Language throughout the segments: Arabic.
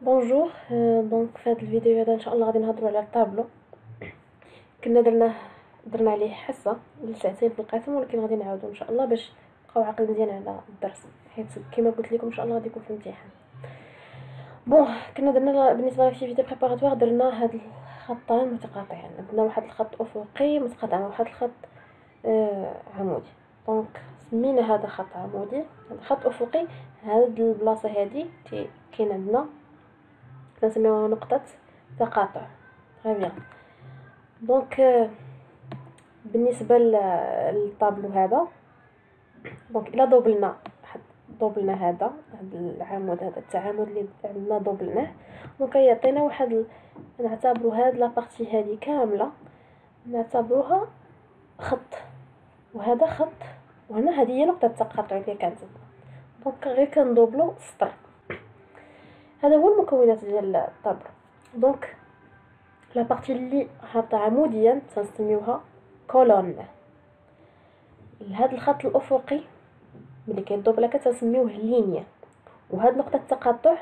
بونجور. دونك في هذا الفيديو هذا ان شاء الله غادي نهضروا على الطابلو. كنا درنا عليه حصه لساعتين في القسم، ولكن غادي نعاودو ان شاء الله باش نبقاو عقل مزيان على الدرس، حيت كما قلت لكم ان شاء الله غادي يكون في الامتحان. بون كنا درنا بالنسبه لاكتيفيتي بريباراتوار، درنا هاد الخطين متقاطعين، درنا واحد الخط افقي متقاطع مع واحد الخط عمودي. دونك سمينا هذا خط عمودي، هذا خط افقي. هاد البلاصه هادي كاين عندنا كنسميوها نقطه تقاطع. très bien. دونك بالنسبه للطابلو هذا، دونك الا دوبلنا هذا العمود، هذا التعامد اللي عندنا دوبلناه، دونك يعطينا واحد نعتبروا هاد لابارتي هذه كامله نعتبروها خط، وهذا خط، وهنا هذه هي نقطه التقاطع اللي كانت. دونك غير كندوبلو سطر. هذا هو المكونات ديال الطابلو. دونك لابارتي اللي حاطه عموديا تنسميوها كولون. هذا الخط الافقي ملي كيدوبل هكا تنسميوه لينيا، وهاد نقطه التقاطع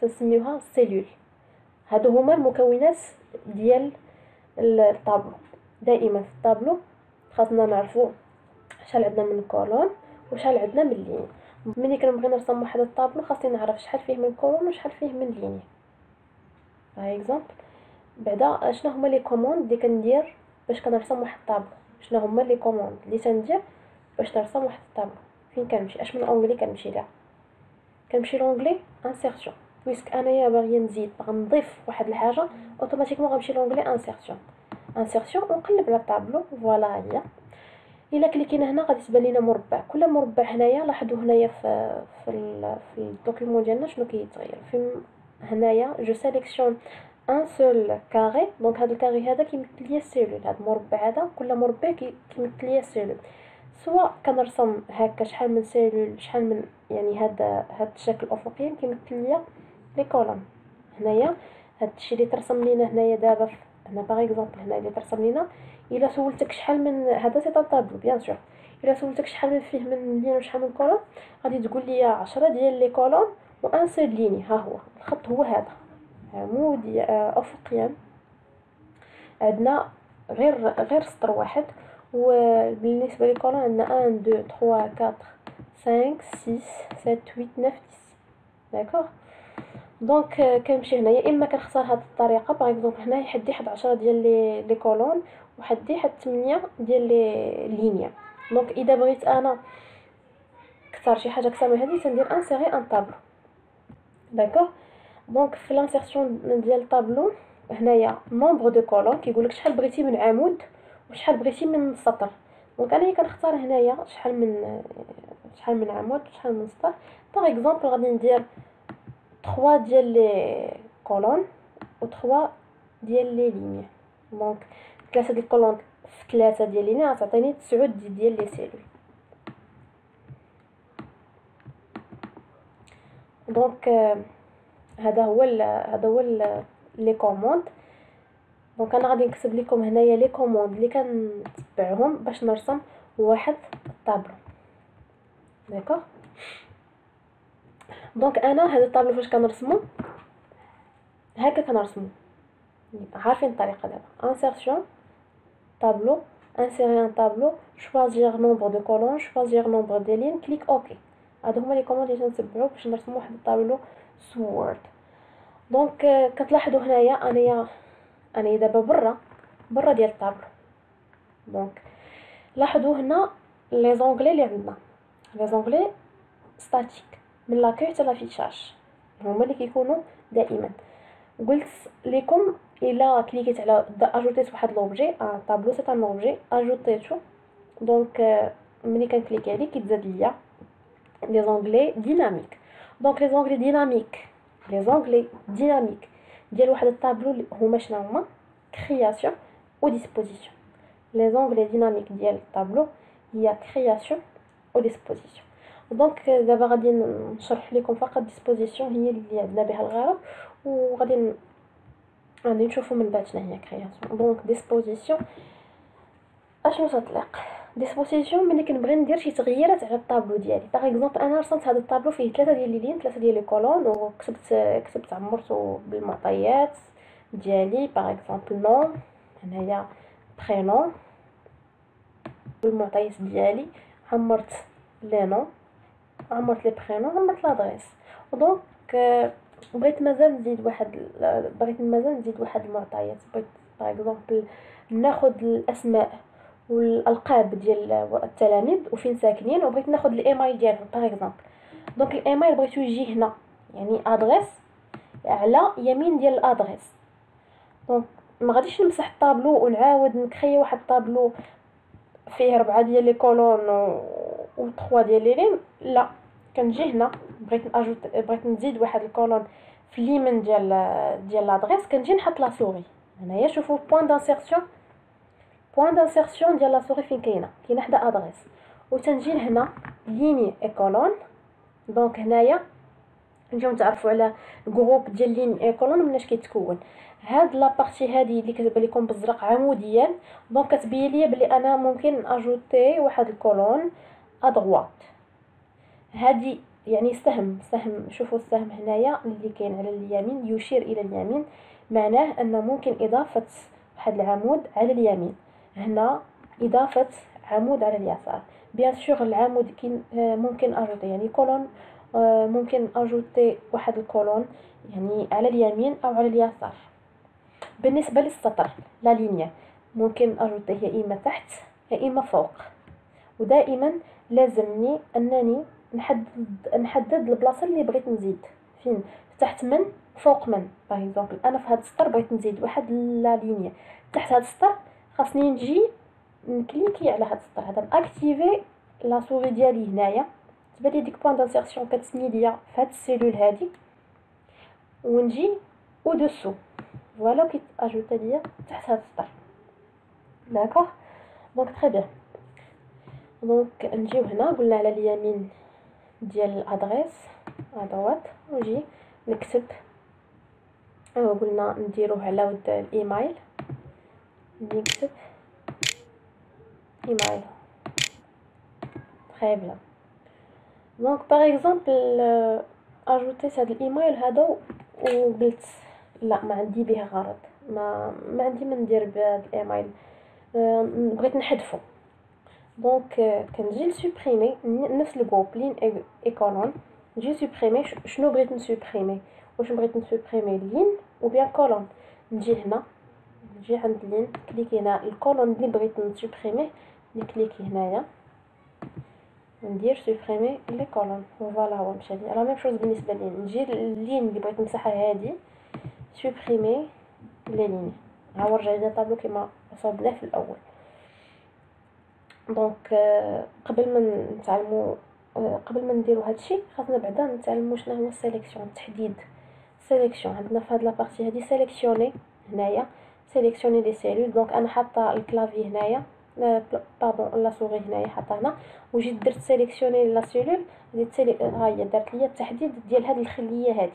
تنسميوها سيلول. هادو هما المكونات ديال الطابلو. دائما في الطابلو خاصنا نعرفوا شحال عندنا من كولون وشحال عندنا من لينيا. ملي كنبغي نرسم واحد الطابلو خاصني نعرف شحال فيه من كولون وشحال فيه من لينيا. باغ اكزومبل بعدا شنو هما لي كوموند اللي كندير باش كنرسم واحد الطابلو، شنو هما لي كوموند اللي تندير باش نرسم واحد الطابلو. فين كنمشي؟ اش من اونغلي كنمشي ليها؟ كنمشي لونغلي انسيرسيون، بويسك انايا باغيه نزيد، باغا نضيف واحد الحاجه، اوتوماتيكمون غنمشي لونغلي انسيرسيون ونقلب على الطابلو. فوالا هي. الا كليكينا هنا غادي تبان لينا مربع، كل مربع هنايا لاحظوا هنايا في الدوكيومون ديالنا شنو كيتغير. في هنايا جو سيليكسيون ان سول كاري، دونك هذا الكاري هذا كيمثل ليا السيلول، هذا المربع هذا كل مربع كيمثل ليا السيلول. سواء كنرسم هكا شحال من سيلول، شحال من يعني هذا الشكل الافقي كيمثل ليا لي كولون. هنايا هذا الشيء اللي ترسم لينا هنايا دابا هنا باغ اكزومبل، هنا اللي ترسم لينا، الا سولتك شحال من هذا سي طابلو بيان سور، الا سولتك شحال من فيه من لين وشحال من كولون غادي تقول لي 10 ديال لي كولون وان سول ليني. ها هو الخط هو هذا عمودي افقيا، عندنا غير سطر واحد. وبالنسبه للكولون عندنا 1 2 3 4 5 6 7 8 9 10. داكوغ. دونك كنمشي هنايا، اما كنختار هذه الطريقه باغ اكزومبل هنا يحدي حد 10 ديال لي كولون وحدي حد 8 ديال لي لينيا. دونك اذا بغيت انا كثر شي حاجه اكثر من هذه تندير انسيري ان طابلو. داكوغ. دونك في لانسيرسيون ديال الطابلو هنايا نومبر دو كولون كيقول لك شحال بغيتي من عمود وشحال بغيتي من سطر. دونك انا كنختار هنايا شحال من عمود شحال من سطر. باغ اكزومبل غادي ندير 3 ديال لي كولون و 3 ديال لي لينيا. دونك 3 ديال الكولون في 3 ديال لينيا غتعطيني 9 ديال لي سيلول. دونك هذا هو لي كوموند. دونك انا غادي نكتب لكم هنايا لي كوموند اللي كنتبعهم باش نرسم واحد الطابلو. داكوغ. دونك انا هذا الطابلو فاش كنرسمو هكا كنرسمو، عارفين الطريقه دابا. انسيرسيون طابلو، انسيري ان طابلو، شوازير نومبر دو كولون، شوازير نومبر دي لين، كليك اوكي. هادو هما لي كوموند اللي تنتبعو باش نرسمو واحد الطابلو سوورد. دونك كتلاحظوا هنايا انايا دابا برا ديال الطابلو. دونك لاحظوا هنا لي زونغلي اللي عندنا، لي زونغلي ستاتيك من لاكاي حتى لافيشاج هما اللي كيكونوا دائما. قلت لكم الا كليكيت على اجوتيت واحد لوبجي طابلو سي ان اوبجي اجوتيتو، دونك ملي كنكليكي عليه كيتزاد ليا لي زونغلي ديناميك. دونك لي زونغلي ديناميك ديال واحد الطابلو هما شنو هما؟ كرياسيون و ديسبوزيسيون. لي زونغلي ديناميك ديال الطابلو هي كرياسيون و ديسبوزيسيون. دونك دابا غادي نشرح لكم فقط ديسبوزيسيون هي اللي عندنا بها الغرض، وغادي نشوفوا من بعد شنو هي كرياسيون. دونك ديسبوزيسيون اشنو تطلق؟ ديسبوزيسيون ملي كنبغي ندير شي تغييرات على الطابلو ديالي. باغ اكزومبل انا رسمت هذا الطابلو فيه 3 ديال لي لين، 3 ديال لي كولون، وكتبت عمرته بالمعطيات ديالي. باغ اكزومبل نون، هنايا برينون بالمعطيات ديالي، عمرت لي نون، عمرت لي برينون، عمرت لادريس. ودونك بغيت مازال نزيد واحد المعطيات. بغيت باغ اكزومبل ناخذ الاسماء والالقاب ديال التلاميذ وفين ساكنين، وبغيت ناخذ الايميل ديالهم باغ اكزومبل. دونك الايميل بغيتو يجي هنا، يعني ادريس على يمين ديال الادريس. دونك ما غاديش نمسح الطابلو ونعاود نكري واحد الطابلو فيه 4 ديال لي كولون و 3 ديال لي لين. لا، كنجي هنا بغيت نزيد واحد الكولون في اليمين ديال لادريس، كنجي نحط لا سوري هنايا. شوفوا بوين دانسيرسيون ديال لا سوري فين كاينه حدا ادريس، وتنجي لهنا ليني اي كولون. دونك هنايا نجيو نتعرفوا على جروب ديال لين اي كولون مناش كيتكون. هاد لا بارتي هادي اللي كتبان لكم بالزرق عموديا، دونك كتبين لي بلي انا ممكن اجوتي واحد الكولون ادغوات. هادي يعني سهم. شوفوا السهم هنايا اللي كاين على اليمين يشير الى اليمين، معناه انه ممكن اضافه واحد العمود على اليمين، هنا اضافه عمود على اليسار. بيان سور العمود ممكن اجوتي يعني كولون، ممكن اجوتي واحد الكولون يعني على اليمين او على اليسار. بالنسبه للسطر لا لينيا ممكن اجوتيه يا اما تحت يا اما فوق، ودائما لازمني انني نحدد البلاصه اللي بغيت نزيد فين، تحت من فوق من. باغ اكزومبل انا في هذا السطر بغيت نزيد واحد لا لينيا تحت هذا السطر، خاصني نجي نكليكي على هذا السطر هذا، ناكتيفي لا سوري ديالي هنايا. تبان لي ديك بوين دانسيرسيون كتسني ليا في هاد السيلول هادي، ونجي او دوسو فوالا كي اجوتا ليا تحت هاد السطر. داكوغ، دونك تري بيان. دونك نجيو هنا قلنا على اليمين ديال الادريس ادوات، ونجي نكتب قلنا نديروه على ود الايميل، نكتب ايميل تري بيان. دونك باغ اكزومبل اجوتيت هذا الايميل هذا وقلت لا ما عندي به غرض، ما عندي ما ندير بهذا الايميل، بغيت نحذفه. دونك كنجي نسوبريمي نفس الجروب لين اي كولون، نجي سوبريمي شنو بغيت نسوبريمي. واش بغيت نسوبريمي لين او بيان كولون. نجي هنا، نجي عند لين، كليكي هنا الكولون اللي بغيت نسوبريميه، نكليكي هنايا ندير سوبريمي لي كولون. فوالا هو مشى لي. لا ميم شوز بالنسبه لي، نجي اللين اللي بغيت نمسحها هادي سوبريمي لي لين. ها هو رجع لي الطابلو كيما صوبناه في الاول. دونك قبل ما نديرو هادشي خاصنا بعدا نتعلموا شنو هو السيليكسيون، التحديد. سيليكسيون عندنا في هاد لا بارتي هادي سيليكسيوني هنايا، سيليكسيوني لي سيلول. دونك انا حاطه الكلافي هنايا، باردون لا سوري هنايا حاطه هنا، وجيت درت سيليكسيوني لا سيلول ها هي دارت ليا التحديد ديال هاد الخليه هادي.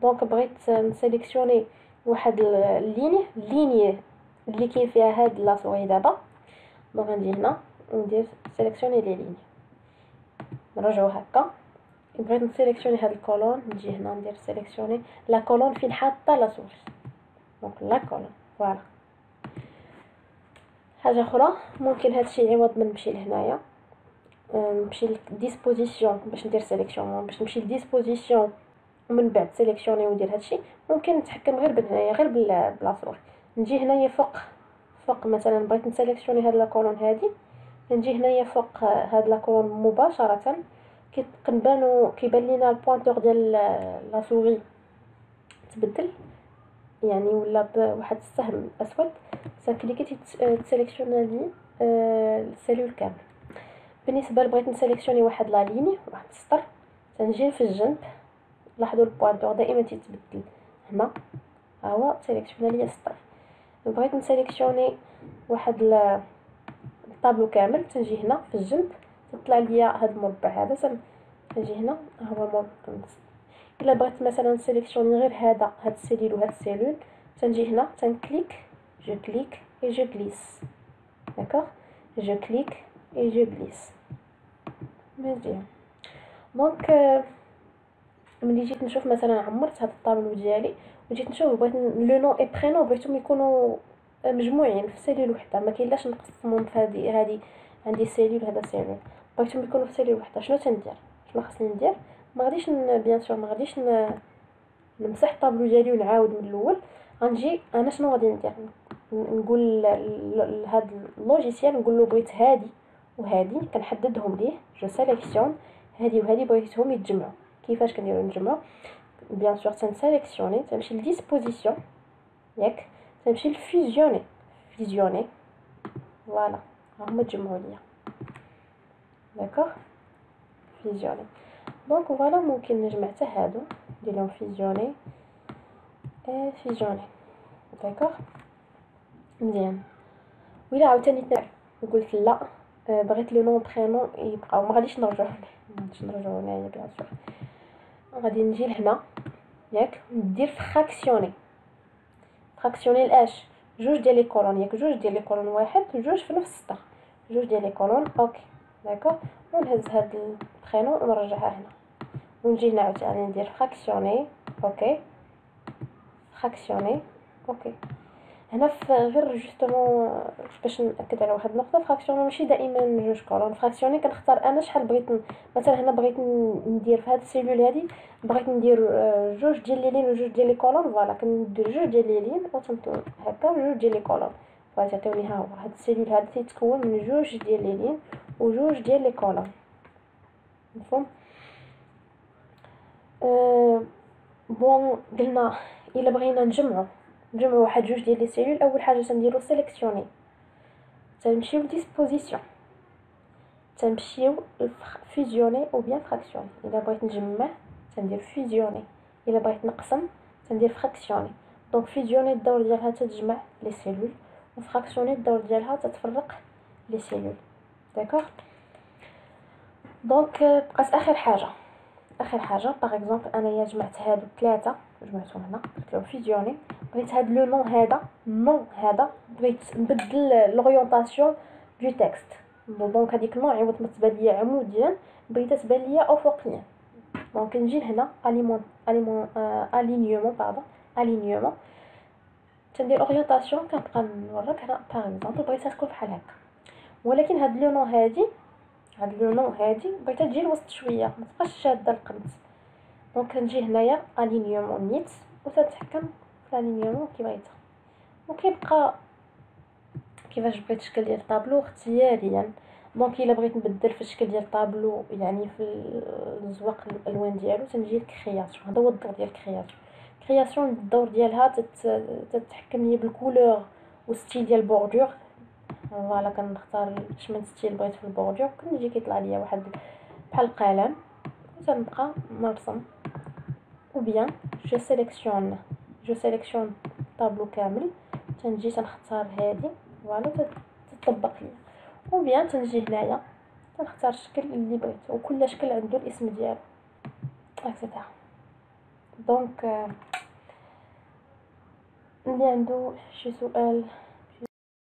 دونك بغيت نسيليكسيوني واحد اللينيه اللي كاين فيها هاد لا سوري دابا. دونك غنجي هنا وندير سيليكسيوني لي لين، نرجعو هكا. بغيت نسيليكسيوني هاد الكولون، نجي هنا ندير سيليكسيوني لا كولون فين حاطه لا سوري. دونك لا كولون فوالا. حاجه اخرى ممكن هادشي عوض ما نمشي لهنايا نمشي لديسبوزيسيون باش ندير سيليكسيون، باش نمشي لديسبوزيسيون ومن بعد سيليكسيوني وندير هادشي، ممكن نتحكم غير بهنايا غير بلا سوري. نجي هنايا فوق مثلا بغيت نسيليكسيوني هاد لا كولون هادي، نجي هنايا فوق هاد لا كولون مباشره، كيبان لينا البوينتور ديال لا سوري تبدل يعني ولا بواحد السهم اسود، كليكيتي تسيليكسيوني لي السيلول كامل. بالنسبه بغيت نسيليكسيوني واحد لا ليني واحد السطر، تنجي في الجنب، لاحظوا البوينتور دائما تيتبدل هنا، ها هو سيليكسيوني لي السطر. بغيت نسيليكسيوني واحد الطابلو كامل، تنجي هنا في الجنب تطلع ليا هذا المربع هذا، تنجي هنا ها هو المربع. الا بغيت مثلا نسيليكسيوني غير هاد السيلول وهاد السيلول، تنجي هنا تنكليك جو كليك اي جو غليس. داكوغ، جو كليك اي جو غليس. مزيان. دونك ملي جيت نشوف مثلا عمرت هاد الطابلو ديالي وجيت نشوف بغيت لو نون اي برينون بغيتهم يكونوا مجموعين في سيلول وحده، ما كاينلاش نقسمهم في هادي عندي سيلول هذا سيلول، بغيتهم يكونوا في سيلول وحده. شنو تندير؟ شنو خاصني ندير؟ ما غاديش بيان سور ما غاديش نمسح الطابلو ديالي ونعاود من الاول. غنجي انا شنو غادي ندير؟ نقول لهاد اللوجيسيال نقول له بغيت هادي وهادي، كنحددهم ليه جو سيليكسيون هادي وهادي بغيتهم يتجمعوا. كيفاش كنديروا نجمعوا؟ بيان سور تنسيليكسيوني، تمشي لديسبوزيسيون ياك، تمشي لفيزيوني، فيزيوني فوالا هما تجمعوا ليا. داكوغ فيزيوني. دونك فوالا ممكن نجمع حتى هادو ندير لهم فيزيوني فيزيوني. داكوغ مزيان. وإلا عاوتاني قلت لا بغيت لو نون برينون يبقاو، ما غاديش نرجعوا هنايا بيان سور. غادي نجي لهنا ياك ندير فراكسيوني. فراكسيوني الاش جوج ديال لي كولون ياك، جوج ديال لي كولون واحد وجوج في نفس السطر، جوج ديال لي كولون اوكي. داكوغ ونهز هاد البرينون ونرجعها هنا ونجي هنا عاوتاني ندير فراكسيوني اوكي، فراكسيوني اوكي. هنا غير جوستومون باش ناكد على واحد النقطه، فراكسيوني ماشي دائما جوج كولون. فراكسيوني كنختار انا شحال بغيت مثلا هنا بغيت ندير في هاد السيلول هادي بغيت ندير جوج ديال لي لين وجوج ديال لي كولون، فوالا كندير جوج ديال لي لين وتنطون هكا جوج ديال لي كولون. فوالا تعطيوني ها هو هاد السيلول هذا تيتكون من جوج ديال لي لين وجوج ديال لي كولون. مفهوم؟ بون قلنا الا بغينا نجمعوا واحد جوج ديال لي سيلول، اول حاجه تنديرو سيليكسيوني، تنمشيو لديسبوزيسيون، تنمشيو فيزيوني او بيان فراكسيوني. الا بغيت نجمع تندير فيزيوني، الا بغيت نقسم تندير فراكسيوني. دونك فيزيوني الدور ديالها تتجمع لي سيلول، وفراكسيوني الدور ديالها تتفرق لي سيلول. داكوغ. دونك بقات اخر حاجه باغ اكزومبل انايا جمعت هادو ثلاثه، جمعتهم هنا قلت لهم فيزيوني، بغيت هاد لو نون هذا بغيت نبدل لورينتاسيون دو تكست. دونك هذيك النوع عوض ما تبان ليا عموديا بغيتها تبان ليا افقيا. دونك نجي لهنا الينيومون تندير اورينتاسيون، كنبقى نوريك هنا باغ اكزومبل بغيتها تكون بحال هكا، ولكن هاد لو نون هادي بغيتها تجي الوسط شويه ما تبقاش شاده القنت. دونك كنجي هنايا الينيومون نيت وتتحكم في الالينيومون كي بغيتها، وكيبقى كيفاش بغيت الشكل ديال الطابلو اختياريا. دونك الا بغيت نبدل في الشكل ديال الطابلو يعني في الزواق الالوان ديالو تنجي لكرياسيون. هذا هو الدور ديال كرياسيون الدور ديالها تتحكم لي بالكولور والستيل ديال البوردور. فوالا كنختار شمن ستيل بغيت في البوردور، كنجي كيطلع ليا واحد بحال القلم وتنبقى نرسم. او بيان جو سيليكسيون الطابلو كامل، تنجي تنختار هادي فوالا تطبق لي. او بيان تنجي هنايا تنختار الشكل اللي بغيت، وكل شكل عنده الاسم ديالو اكسيتيرا. دونك اللي عنده شي سؤال